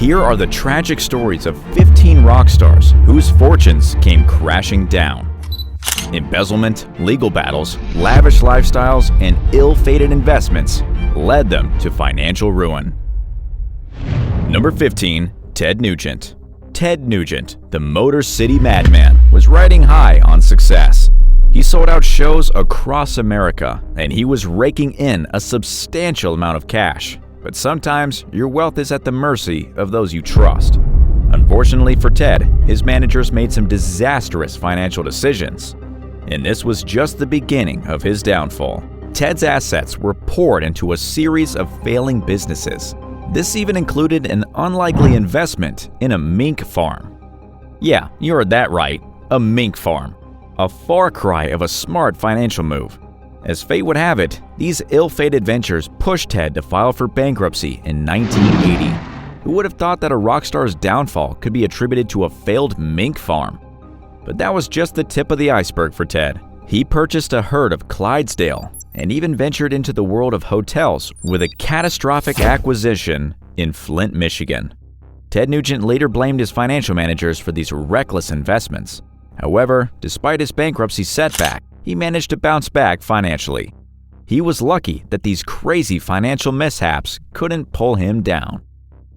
Here are the tragic stories of 15 rock stars whose fortunes came crashing down. Embezzlement, legal battles, lavish lifestyles, and ill-fated investments led them to financial ruin. Number 15. Ted Nugent. Ted Nugent, the Motor City madman, was riding high on success. He sold out shows across America, and he was raking in a substantial amount of cash. But sometimes your wealth is at the mercy of those you trust. Unfortunately for Ted, his managers made some disastrous financial decisions. And this was just the beginning of his downfall. Ted's assets were poured into a series of failing businesses. This even included an unlikely investment in a mink farm. Yeah, you heard that right, a mink farm. A far cry of a smart financial move. As fate would have it, these ill-fated ventures pushed Ted to file for bankruptcy in 1980. Who would have thought that a rock star's downfall could be attributed to a failed mink farm? But that was just the tip of the iceberg for Ted. He purchased a herd of Clydesdale and even ventured into the world of hotels with a catastrophic acquisition in Flint, Michigan. Ted Nugent later blamed his financial managers for these reckless investments. However, despite his bankruptcy setback, he managed to bounce back financially. He was lucky that these crazy financial mishaps couldn't pull him down.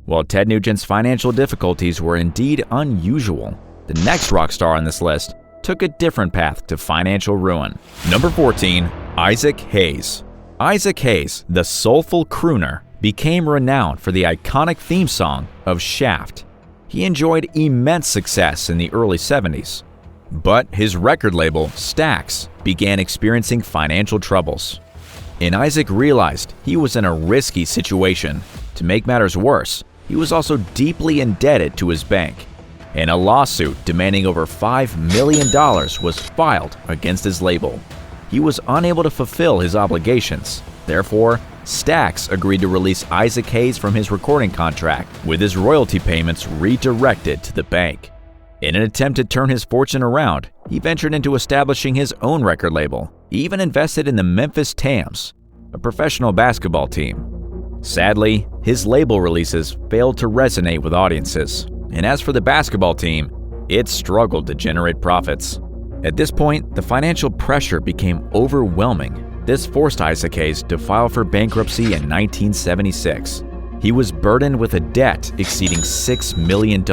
While Ted Nugent's financial difficulties were indeed unusual, the next rock star on this list took a different path to financial ruin. Number 14. Isaac Hayes. Isaac Hayes, the soulful crooner, became renowned for the iconic theme song of Shaft. He enjoyed immense success in the early 70s. But his record label, Stax, began experiencing financial troubles. And Isaac realized he was in a risky situation. To make matters worse, he was also deeply indebted to his bank. And a lawsuit demanding over $5 million was filed against his label. He was unable to fulfill his obligations. Therefore, Stax agreed to release Isaac Hayes from his recording contract, with his royalty payments redirected to the bank. In an attempt to turn his fortune around, he ventured into establishing his own record label. He even invested in the Memphis Tams, a professional basketball team. Sadly, his label releases failed to resonate with audiences. And as for the basketball team, it struggled to generate profits. At this point, the financial pressure became overwhelming. This forced Isaac Hayes to file for bankruptcy in 1976. He was burdened with a debt exceeding $6 million.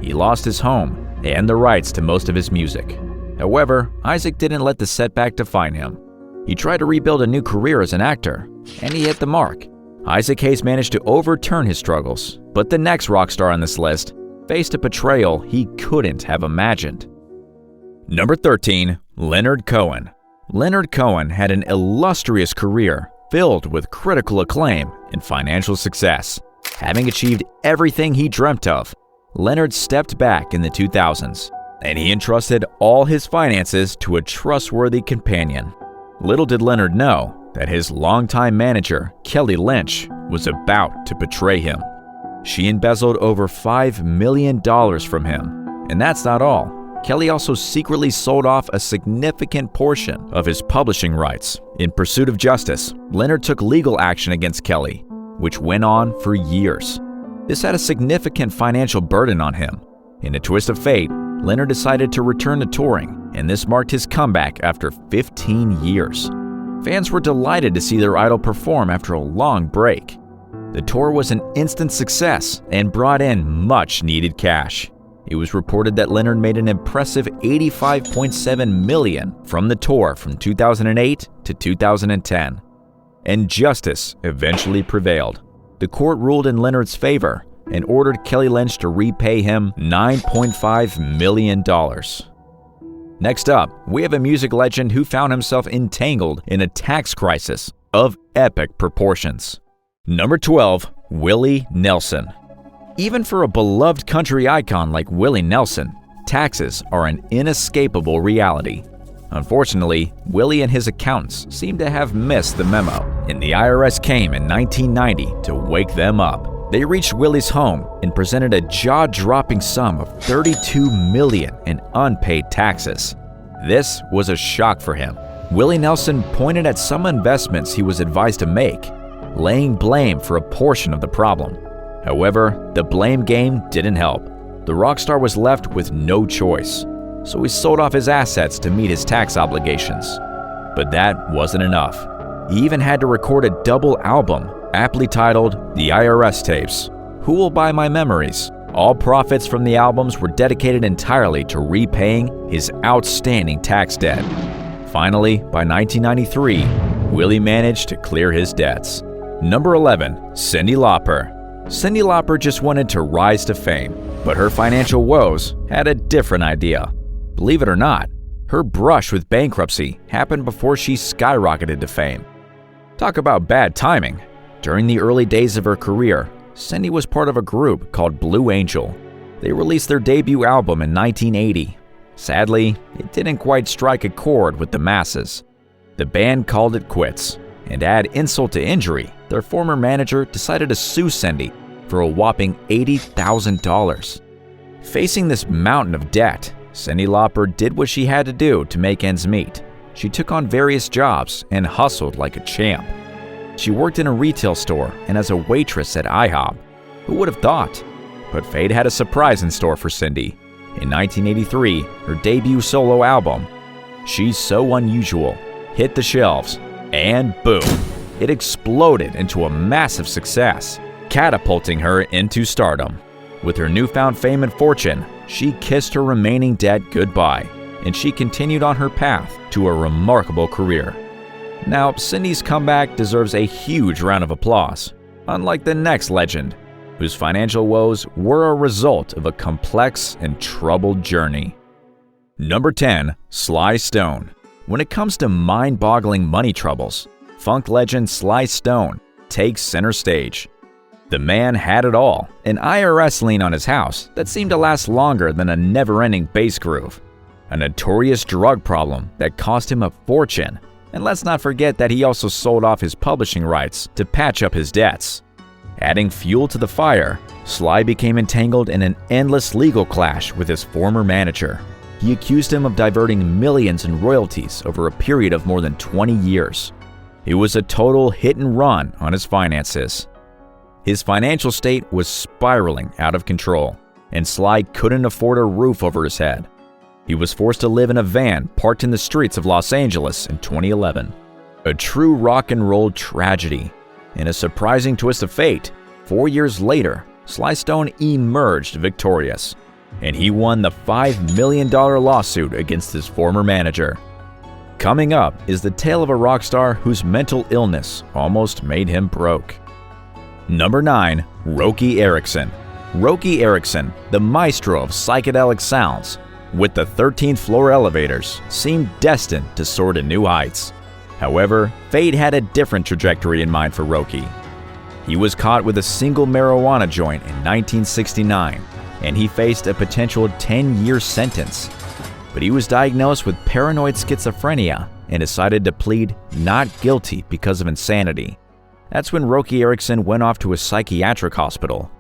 He lost his home and the rights to most of his music. However, Isaac didn't let the setback define him. He tried to rebuild a new career as an actor, and he hit the mark. Isaac Hayes managed to overturn his struggles, but the next rock star on this list faced a betrayal he couldn't have imagined. Number 13. Leonard Cohen. Leonard Cohen had an illustrious career filled with critical acclaim and financial success. Having achieved everything he dreamt of, Leonard stepped back in the 2000s, and he entrusted all his finances to a trustworthy companion. Little did Leonard know that his longtime manager, Kelly Lynch, was about to betray him. She embezzled over $5 million from him. And that's not all. Kelly also secretly sold off a significant portion of his publishing rights. In pursuit of justice, Leonard took legal action against Kelly, which went on for years. This had a significant financial burden on him. In a twist of fate, Leonard decided to return to touring, and this marked his comeback after 15 years. Fans were delighted to see their idol perform after a long break. The tour was an instant success and brought in much-needed cash. It was reported that Leonard made an impressive $85.7 million from the tour from 2008 to 2010. And justice eventually prevailed. The court ruled in Leonard's favor and ordered Kelly Lynch to repay him $9.5 million. Next up, we have a music legend who found himself entangled in a tax crisis of epic proportions. Number 12. Willie Nelson. Even for a beloved country icon like Willie Nelson, taxes are an inescapable reality. Unfortunately, Willie and his accountants seem to have missed the memo, and the IRS came in 1990 to wake them up. They reached Willie's home and presented a jaw-dropping sum of $32 million in unpaid taxes. This was a shock for him. Willie Nelson pointed at some investments he was advised to make, laying blame for a portion of the problem. However, the blame game didn't help. The rock star was left with no choice, so he sold off his assets to meet his tax obligations. But that wasn't enough. He even had to record a double album, aptly titled The IRS Tapes. Who Will Buy My Memories? All profits from the albums were dedicated entirely to repaying his outstanding tax debt. Finally, by 1993, Willie managed to clear his debts. Number 11. Cyndi Lauper. Cyndi Lauper just wanted to rise to fame, but her financial woes had a different idea. Believe it or not, her brush with bankruptcy happened before she skyrocketed to fame. Talk about bad timing. During the early days of her career, Cyndi was part of a group called Blue Angel. They released their debut album in 1980. Sadly, it didn't quite strike a chord with the masses. The band called it quits, and to add insult to injury, their former manager decided to sue Cyndi for a whopping $80,000. Facing this mountain of debt, Cyndi Lauper did what she had to do to make ends meet. She took on various jobs and hustled like a champ. She worked in a retail store and as a waitress at IHOP. Who would have thought? But fate had a surprise in store for Cyndi. In 1983, her debut solo album, She's So Unusual, hit the shelves, and boom, it exploded into a massive success, catapulting her into stardom. With her newfound fame and fortune, she kissed her remaining debt goodbye, and she continued on her path to a remarkable career. Now, Cyndi's comeback deserves a huge round of applause, unlike the next legend, whose financial woes were a result of a complex and troubled journey. Number 10. Sly Stone. When it comes to mind-boggling money troubles, funk legend Sly Stone takes center stage. The man had it all, an IRS lien on his house that seemed to last longer than a never-ending bass groove, a notorious drug problem that cost him a fortune, and let's not forget that he also sold off his publishing rights to patch up his debts. Adding fuel to the fire, Sly became entangled in an endless legal clash with his former manager. He accused him of diverting millions in royalties over a period of more than 20 years. It was a total hit and run on his finances. His financial state was spiraling out of control, and Sly couldn't afford a roof over his head. He was forced to live in a van parked in the streets of Los Angeles in 2011. A true rock and roll tragedy. In a surprising twist of fate, 4 years later, Sly Stone emerged victorious, and he won the $5 million lawsuit against his former manager. Coming up is the tale of a rock star whose mental illness almost made him broke. Number 9. Roky Erickson. Roky Erickson, the maestro of psychedelic sounds, with the 13th floor elevators, seemed destined to soar to new heights. However, fate had a different trajectory in mind for Roky. He was caught with a single marijuana joint in 1969, and he faced a potential 10-year sentence. But he was diagnosed with paranoid schizophrenia and decided to plead not guilty because of insanity. That's when Roky Erickson went off to a psychiatric hospital,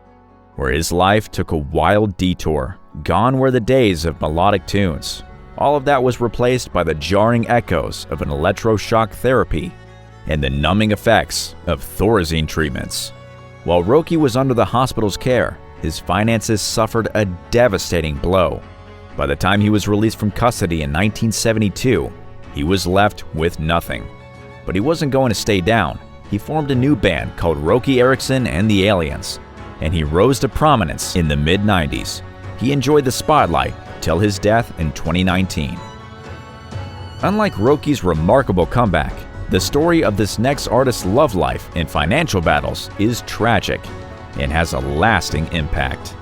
where his life took a wild detour. Gone were the days of melodic tunes. All of that was replaced by the jarring echoes of an electroshock therapy and the numbing effects of Thorazine treatments. While Roky was under the hospital's care, his finances suffered a devastating blow. By the time he was released from custody in 1972, he was left with nothing. But he wasn't going to stay down. He formed a new band called Roky Erickson and the Aliens, and he rose to prominence in the mid-90s. He enjoyed the spotlight till his death in 2019. Unlike Roky's remarkable comeback, the story of this next artist's love life and financial battles is tragic and has a lasting impact.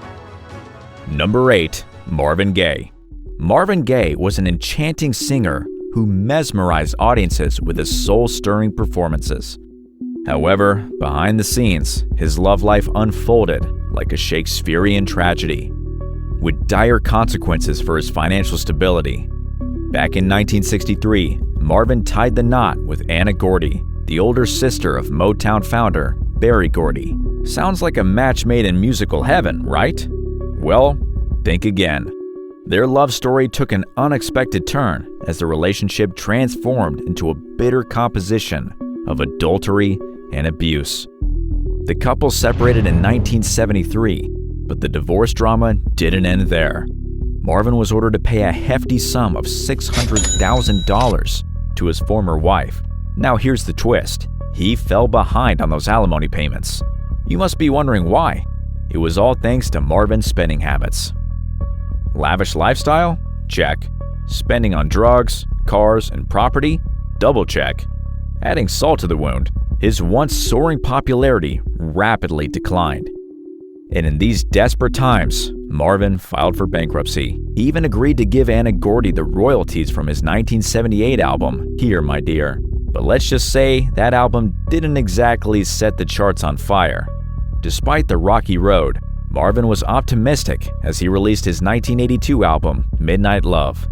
Number 8. Marvin Gaye. Marvin Gaye was an enchanting singer who mesmerized audiences with his soul-stirring performances. However, behind the scenes, his love life unfolded like a Shakespearean tragedy, with dire consequences for his financial stability. Back in 1963, Marvin tied the knot with Anna Gordy, the older sister of Motown founder Berry Gordy. Sounds like a match made in musical heaven, right? Well, think again. Their love story took an unexpected turn as the relationship transformed into a bitter composition of adultery and abuse. The couple separated in 1973, but the divorce drama didn't end there. Marvin was ordered to pay a hefty sum of $600,000 to his former wife. Now here's the twist. He fell behind on those alimony payments. You must be wondering why. It was all thanks to Marvin's spending habits. Lavish lifestyle? Check. Spending on drugs, cars, and property? Double check. Adding salt to the wound, his once soaring popularity rapidly declined. And in these desperate times, Marvin filed for bankruptcy. He even agreed to give Anna Gordy the royalties from his 1978 album, Here My Dear. But let's just say that album didn't exactly set the charts on fire. Despite the rocky road, Marvin was optimistic as he released his 1982 album, Midnight Love.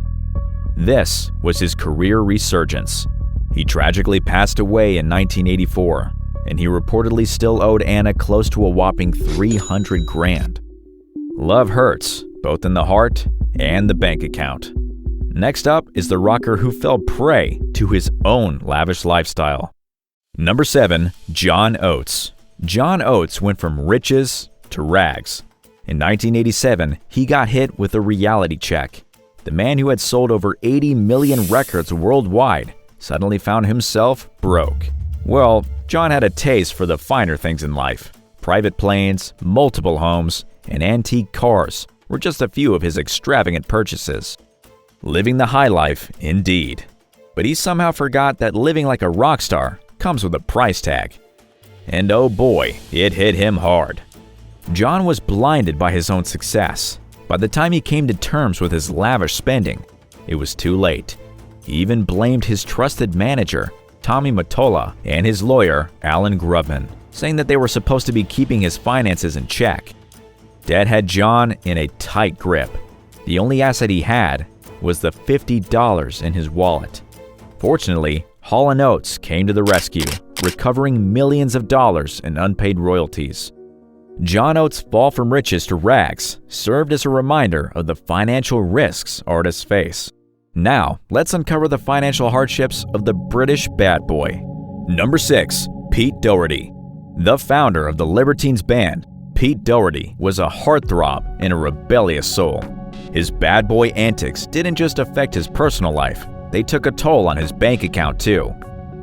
This was his career resurgence. He tragically passed away in 1984, and he reportedly still owed Anna close to a whopping $300,000. Love hurts, both in the heart and the bank account. Next up is the rocker who fell prey to his own lavish lifestyle. Number 7. John Oates. John Oates went from riches to rags. In 1987, he got hit with a reality check. The man who had sold over 80 million records worldwide suddenly found himself broke. Well, John had a taste for the finer things in life. Private planes, multiple homes, and antique cars were just a few of his extravagant purchases. Living the high life, indeed. But he somehow forgot that living like a rock star comes with a price tag. And oh boy, it hit him hard. John was blinded by his own success. By the time he came to terms with his lavish spending, it was too late. He even blamed his trusted manager, Tommy Mottola, and his lawyer, Alan Grubman, saying that they were supposed to be keeping his finances in check. Debt had John in a tight grip. The only asset he had was the $50 in his wallet. Fortunately, Hall & Oates came to the rescue, recovering millions of dollars in unpaid royalties. John Oates' fall from riches to rags served as a reminder of the financial risks artists face. Now, let's uncover the financial hardships of the British bad boy. Number 6. Pete Doherty. The founder of the Libertines band, Pete Doherty was a heartthrob and a rebellious soul. His bad boy antics didn't just affect his personal life, they took a toll on his bank account too.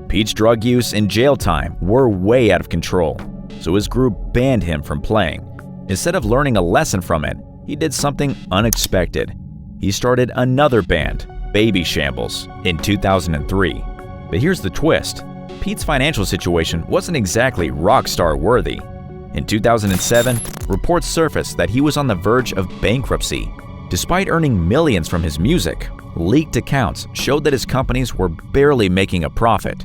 Pete's drug use and jail time were way out of control, so his group banned him from playing. Instead of learning a lesson from it, he did something unexpected. He started another band, Baby Shambles, in 2003. But here's the twist. Pete's financial situation wasn't exactly rock star worthy. In 2007, reports surfaced that he was on the verge of bankruptcy. Despite earning millions from his music, leaked accounts showed that his companies were barely making a profit.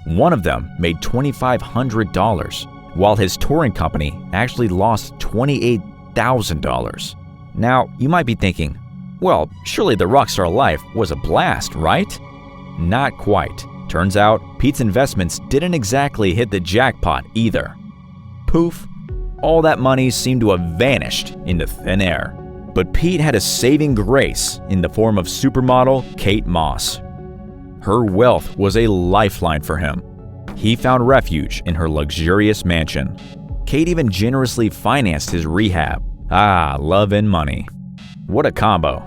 One of them made $2,500, while his touring company actually lost $28,000. Now, you might be thinking, well, surely the rockstar life was a blast, right? Not quite. Turns out, Pete's investments didn't exactly hit the jackpot either. Poof, all that money seemed to have vanished into thin air. But Pete had a saving grace in the form of supermodel Kate Moss. Her wealth was a lifeline for him. He found refuge in her luxurious mansion. Kate even generously financed his rehab. Ah, love and money. What a combo.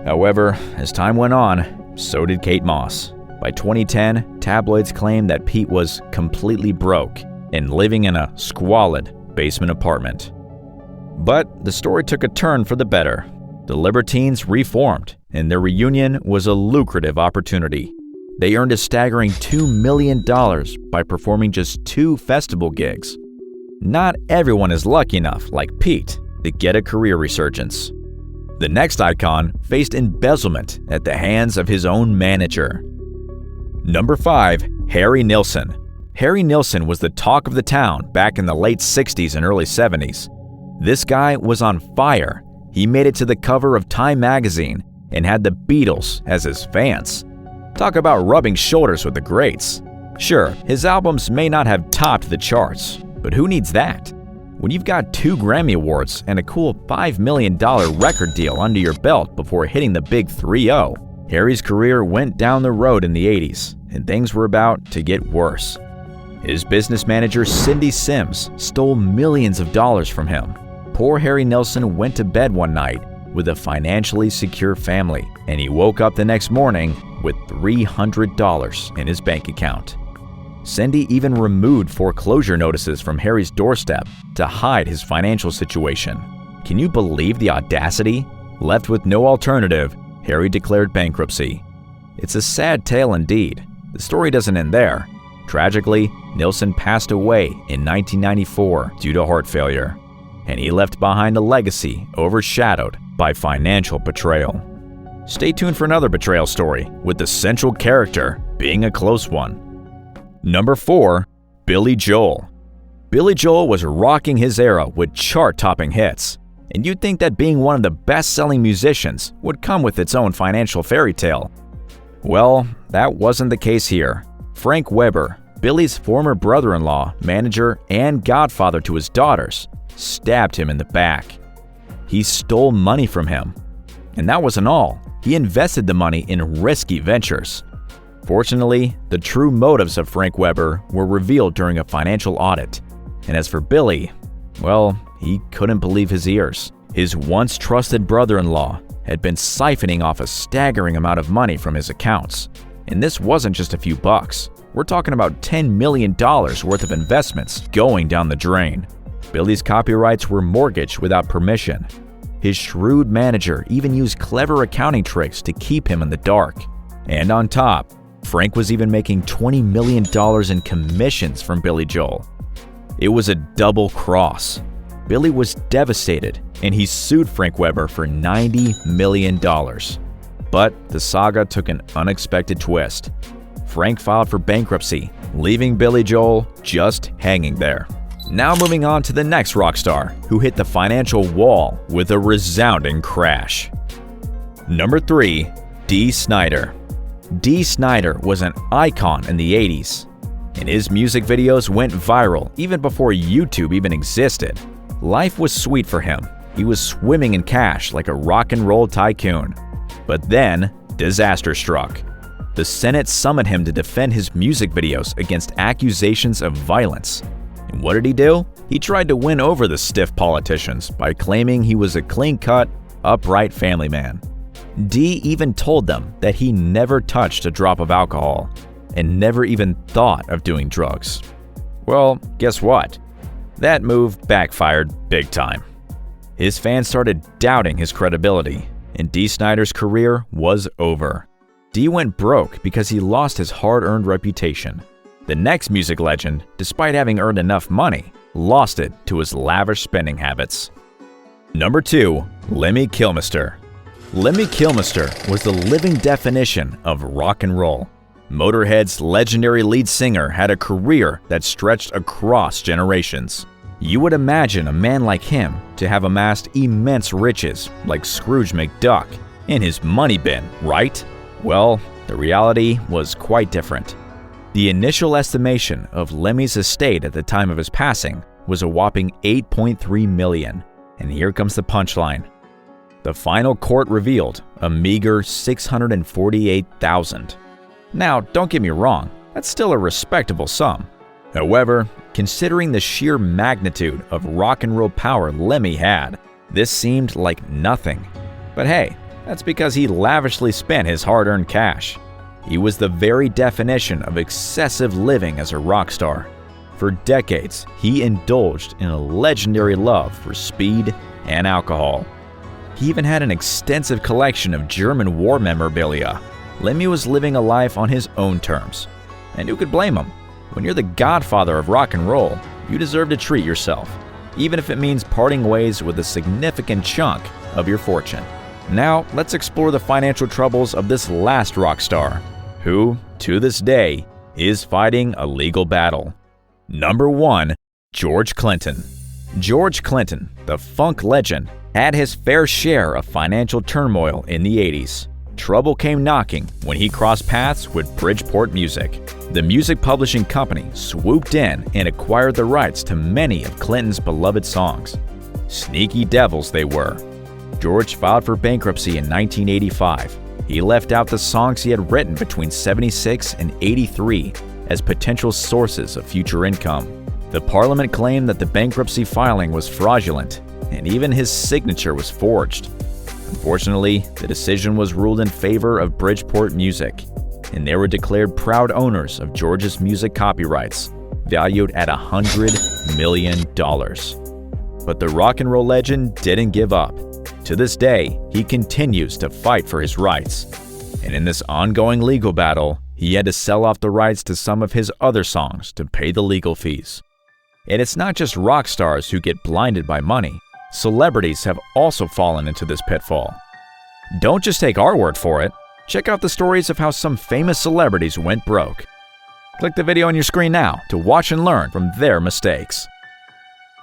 However, as time went on, so did Kate Moss. By 2010, tabloids claimed that Pete was completely broke and living in a squalid basement apartment. But the story took a turn for the better. The Libertines reformed, and their reunion was a lucrative opportunity. They earned a staggering $2 million by performing just 2 festival gigs. Not everyone is lucky enough, like Pete, to get a career resurgence. The next icon faced embezzlement at the hands of his own manager. Number 5. Harry Nilsson. Harry Nilsson was the talk of the town back in the late 60s and early 70s. This guy was on fire. He made it to the cover of Time magazine and had the Beatles as his fans. Talk about rubbing shoulders with the greats. Sure, his albums may not have topped the charts, but who needs that? When you've got 2 Grammy Awards and a cool $5 million record deal under your belt before hitting the big 3-0, Harry's career went down the road in the 80s, and things were about to get worse. His business manager, Cindy Sims, stole millions of dollars from him. Poor Harry Nilsson went to bed one night with a financially secure family, and he woke up the next morning with $300 in his bank account. Cindy even removed foreclosure notices from Harry's doorstep to hide his financial situation. Can you believe the audacity? Left with no alternative, Harry declared bankruptcy. It's a sad tale indeed. The story doesn't end there. Tragically, Nilsson passed away in 1994 due to heart failure, and he left behind a legacy overshadowed by financial betrayal. Stay tuned for another betrayal story, with the central character being a close one. Number 4. Billy Joel. Billy Joel was rocking his era with chart-topping hits, and you'd think that being one of the best-selling musicians would come with its own financial fairy tale. Well, that wasn't the case here. Frank Weber, Billy's former brother-in-law, manager, and godfather to his daughters, stabbed him in the back. He stole money from him. And that wasn't all. He invested the money in risky ventures. Fortunately, the true motives of Frank Weber were revealed during a financial audit. And as for Billy, well, he couldn't believe his ears. His once trusted brother-in-law had been siphoning off a staggering amount of money from his accounts. And this wasn't just a few bucks. We're talking about $10 million worth of investments going down the drain. Billy's copyrights were mortgaged without permission. His shrewd manager even used clever accounting tricks to keep him in the dark. And on top, Frank was even making $20 million in commissions from Billy Joel. It was a double cross. Billy was devastated, and he sued Frank Weber for $90 million. But the saga took an unexpected twist. Frank filed for bankruptcy, leaving Billy Joel just hanging there. Now moving on to the next rock star, who hit the financial wall with a resounding crash. Number 3. Dee Snider. Dee Snider was an icon in the 80s, and his music videos went viral even before YouTube even existed. Life was sweet for him. He was swimming in cash like a rock and roll tycoon. But then, disaster struck. The Senate summoned him to defend his music videos against accusations of violence. And what did he do? He tried to win over the stiff politicians by claiming he was a clean-cut, upright family man. Dee even told them that he never touched a drop of alcohol and never even thought of doing drugs. Well, guess what? That move backfired big time. His fans started doubting his credibility, and Dee Snider's career was over. Dee went broke because he lost his hard-earned reputation. The next music legend, despite having earned enough money, lost it to his lavish spending habits. Number 2. Lemmy Kilmister. Lemmy Kilmister was the living definition of rock and roll. Motorhead's legendary lead singer had a career that stretched across generations. You would imagine a man like him to have amassed immense riches like Scrooge McDuck in his money bin, right? Well, the reality was quite different. The initial estimation of Lemmy's estate at the time of his passing was a whopping $8.3 million. And here comes the punchline. The final court revealed a meager $648,000. Now, don't get me wrong, that's still a respectable sum. However, considering the sheer magnitude of rock and roll power Lemmy had, this seemed like nothing. But hey, that's because he lavishly spent his hard-earned cash. He was the very definition of excessive living as a rock star. For decades, he indulged in a legendary love for speed and alcohol. He even had an extensive collection of German war memorabilia. Lemmy was living a life on his own terms. And who could blame him? When you're the godfather of rock and roll, you deserve to treat yourself, even if it means parting ways with a significant chunk of your fortune. Now, let's explore the financial troubles of this last rock star, who, to this day, is fighting a legal battle. Number 1. George Clinton. George Clinton, the funk legend, had his fair share of financial turmoil in the 80s. Trouble came knocking when he crossed paths with Bridgeport Music. The music publishing company swooped in and acquired the rights to many of Clinton's beloved songs. Sneaky devils they were. George filed for bankruptcy in 1985. He left out the songs he had written between 76 and 83 as potential sources of future income. The Parliament claimed that the bankruptcy filing was fraudulent, and even his signature was forged. Unfortunately, the decision was ruled in favor of Bridgeport Music, and they were declared proud owners of George's music copyrights, valued at $100 million. But the rock and roll legend didn't give up. To this day, he continues to fight for his rights. And in this ongoing legal battle, he had to sell off the rights to some of his other songs to pay the legal fees. And it's not just rock stars who get blinded by money. Celebrities have also fallen into this pitfall. Don't just take our word for it. Check out the stories of how some famous celebrities went broke. Click the video on your screen now to watch and learn from their mistakes.